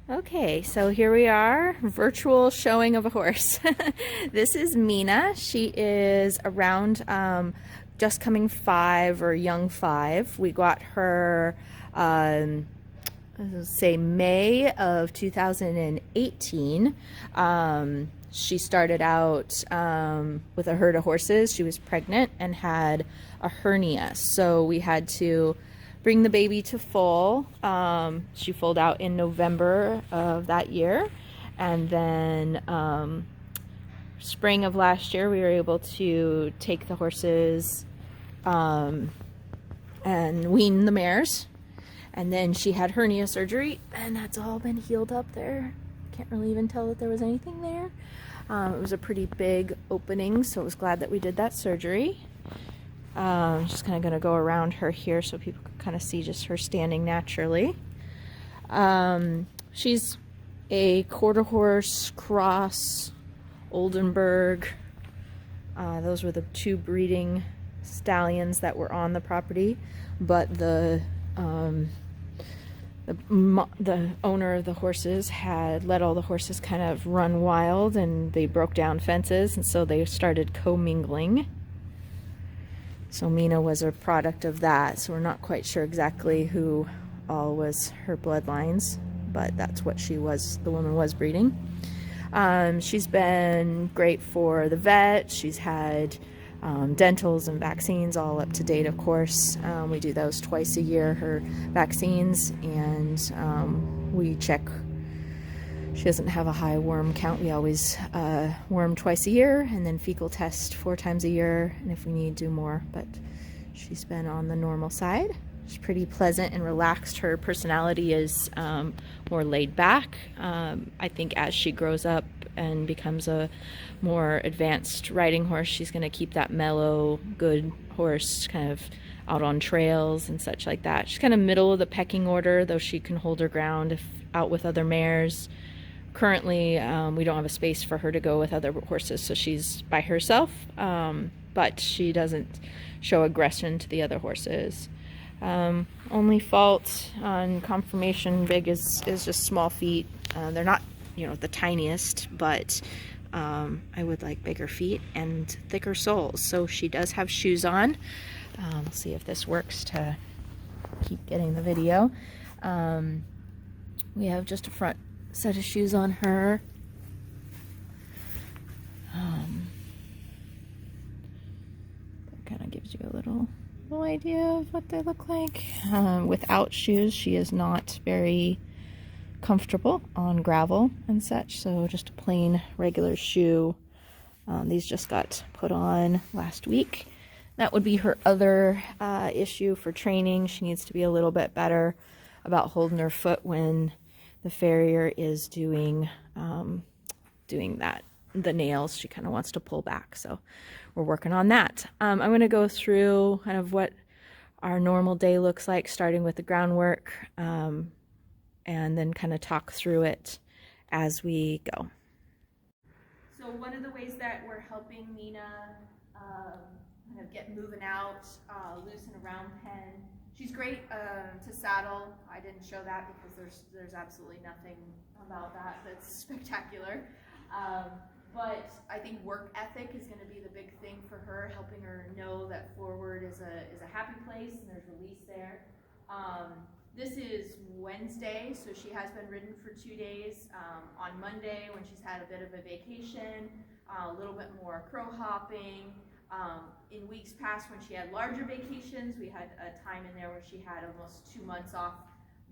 Okay, so here we are, virtual showing of a horse. This is Mina. She is around just coming 5 or young 5. We got her, say May of 2018. She started out with a herd of horses. She was pregnant and had a hernia, so we had to bring the baby to foal. She foaled out in November of that year, and then spring of last year we were able to take the horses and wean the mares. And then she had hernia surgery, and that's all been healed up there. Can't really even tell that there was anything there. It was a pretty big opening, so I was glad that we did that surgery. Just kind of going to go around her here so people can kind of see just her standing naturally. She's a quarter horse cross Oldenburg. Those were the 2 breeding stallions that were on the property, but the owner of the horses had let all the horses kind of run wild, and they broke down fences, and so they started commingling. So Mina was a product of that, so we're not quite sure exactly who all was her bloodlines, but that's what she was, the woman was breeding. She's been great for the vet. She's had dentals and vaccines, all up to date, of course. We do those twice a year, her vaccines, and we check. She doesn't have a high worm count. We always worm twice a year, and then fecal test 4 times a year, and if we need, do more, but she's been on the normal side. She's pretty pleasant and relaxed. Her personality is more laid back. I think as she grows up and becomes a more advanced riding horse, she's going to keep that mellow, good horse kind of out on trails and such like that. She's kind of middle of the pecking order, though she can hold her ground if out with other mares. Currently, we don't have a space for her to go with other horses, so she's by herself, but she doesn't show aggression to the other horses. Only fault on conformation big is just small feet. They're not, the tiniest, but I would like bigger feet and thicker soles. So she does have shoes on. Let's see if this works to keep getting the video. We have just a front set of shoes on her. That kind of gives you a little idea of what they look like. Without shoes, she is not very comfortable on gravel and such, so just a plain regular shoe. These just got put on last week. That would be her other issue for training. She needs to be a little bit better about holding her foot when the farrier is doing that, the nails. She kind of wants to pull back, so we're working on that. I'm going to go through kind of what our normal day looks like, starting with the groundwork, and then kind of talk through it as we go. So one of the ways that we're helping Mina kind of get moving out, loosen a round pen. She's great to saddle. I didn't show that because there's absolutely nothing about that that's spectacular. But I think work ethic is going to be the big thing for her, helping her know that forward is a happy place and there's release there. This is Wednesday, so she has been ridden for 2 days. On Monday, when she's had a bit of a vacation, a little bit more crow hopping. In weeks past, when she had larger vacations, we had a time in there where she had almost 2 months off,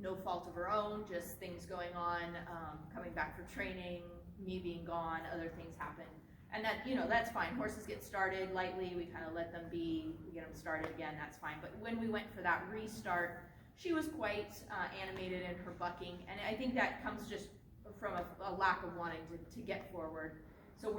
no fault of her own, just things going on, coming back for training, me being gone, other things happen. And that, that's fine. Horses get started lightly, we kind of let them be, we get them started again, that's fine. But when we went for that restart, she was quite animated in her bucking, and I think that comes just from a lack of wanting to get forward. So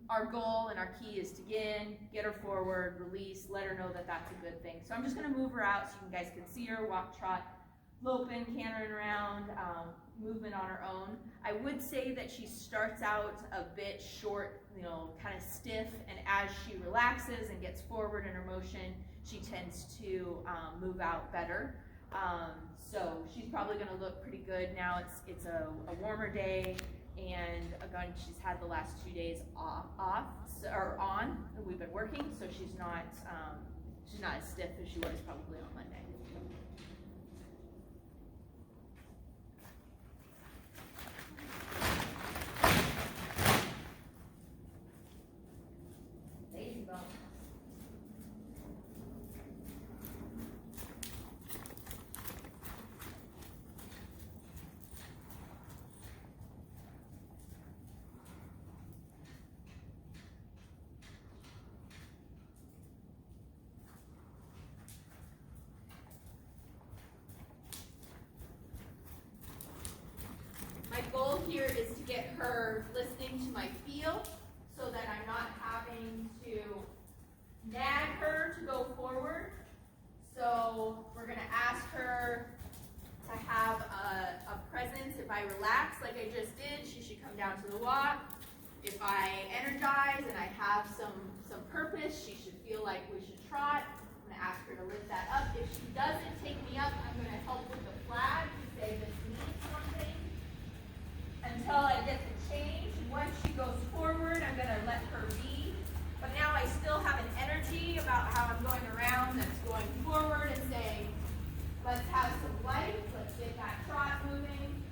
our goal and our key is to get her forward, release, let her know that that's a good thing. So I'm just going to move her out so you guys can see her walk, trot, loping, cantering around, movement on her own. I would say that she starts out a bit short, kind of stiff, and as she relaxes and gets forward in her motion, she tends to move out better. So she's probably going to look pretty good now. It's a warmer day, and again, she's had the last 2 days off or on. We've been working, so she's not as stiff as she was probably on Monday. Lazy bone. My goal here is to get her listening to my feel so that I'm not having to nag her to go forward. So we're going to ask her to have a presence. If I relax like I just did, she should come down to the walk. If I energize and I have some purpose, she should feel like we should trot. I'm going to ask her to lift that up. If she doesn't take me up, I'm going to help with the flag to say this means something until I get the change. Once she goes forward, I'm going to let her be. But now I still have an energy about how I'm going around that's going forward and saying, let's have some life, let's get that trot moving.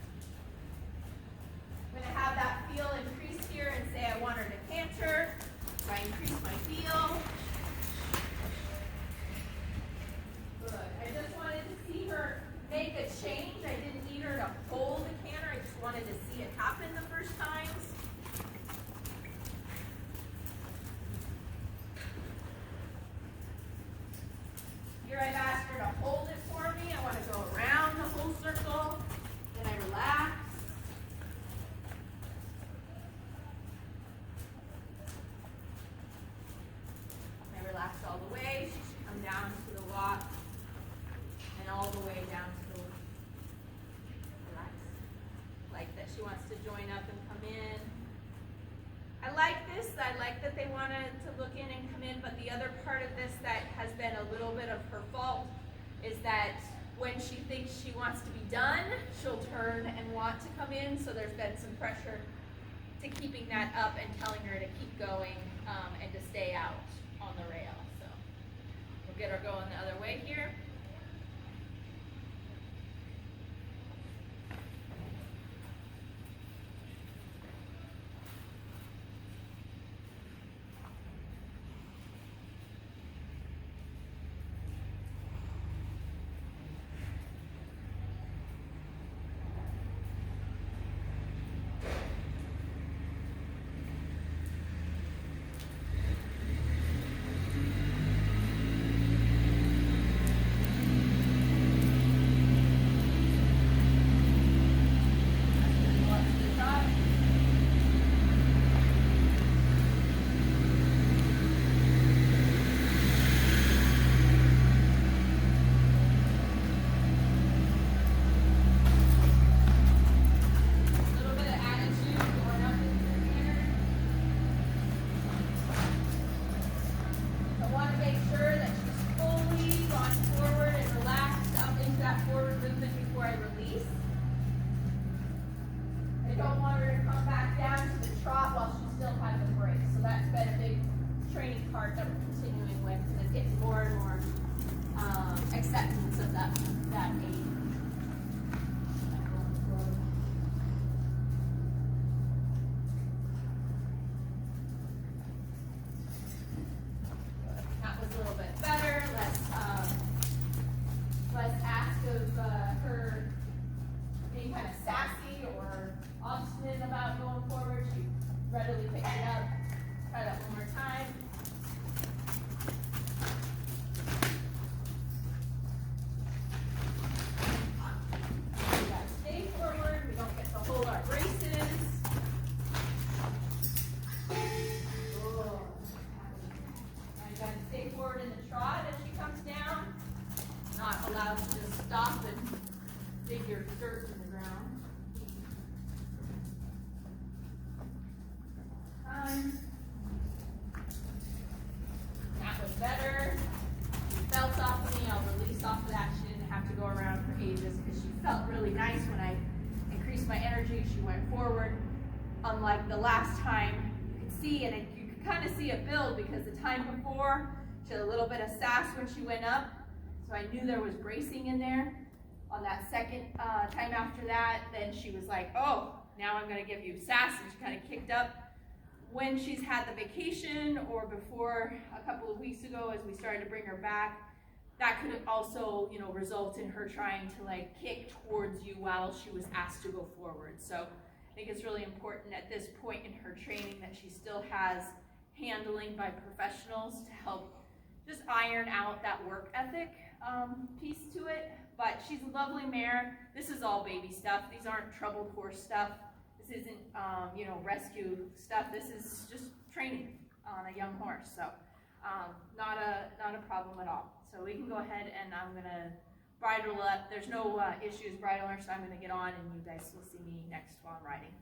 I'm going to have that feel increase here and say I want her to canter. So I increase my feel. Good. I just wanted to see her make a change. I didn't need her to hold the canter. I just wanted to see it happen the first times. Here I've asked her to hold it for me. I want to go around the whole circle. Then I relax. I relax all the way. She should come down to the walk and all the way down to the relax. Like that she wants to join up and come in. I like this. I like that they wanted to look in and come in, but the other part of this that has been a little bit of her fault is that when she thinks she wants to be done, she'll turn and want to come in, so there's been some pressure to keeping that up and telling her to keep going and to stay out on the rail. So we'll get her going the other way here. Acceptance of that age. That was a little bit better. Let's ask of her being kind of sassy or obstinate about going forward. She readily picked it up. Try that one more time. Hold our braces. And got to stay forward in the trot as she comes down. Not allowed to just stop and dig your dirt in the ground. That was better. She felt off of me. I'll release off of that. She didn't have to go around went forward. Unlike the last time, you could see, and you could kind of see a build because the time before, she had a little bit of sass when she went up, so I knew there was bracing in there. On that second time after that, then she was like, oh, now I'm going to give you sass, and she kind of kicked up. When she's had the vacation or before a couple of weeks ago as we started to bring her back, that could also, you know, result in her trying to like kick towards you while she was asked to go forward. So I think it's really important at this point in her training that she still has handling by professionals to help just iron out that work ethic piece to it. But she's a lovely mare. This is all baby stuff. These aren't troubled horse stuff. This isn't, you know, rescue stuff. This is just training on a young horse. So not a problem at all. So we can go ahead and I'm going to bridle up. There's no issues bridling her, so I'm going to get on and you guys will see me next while I'm riding.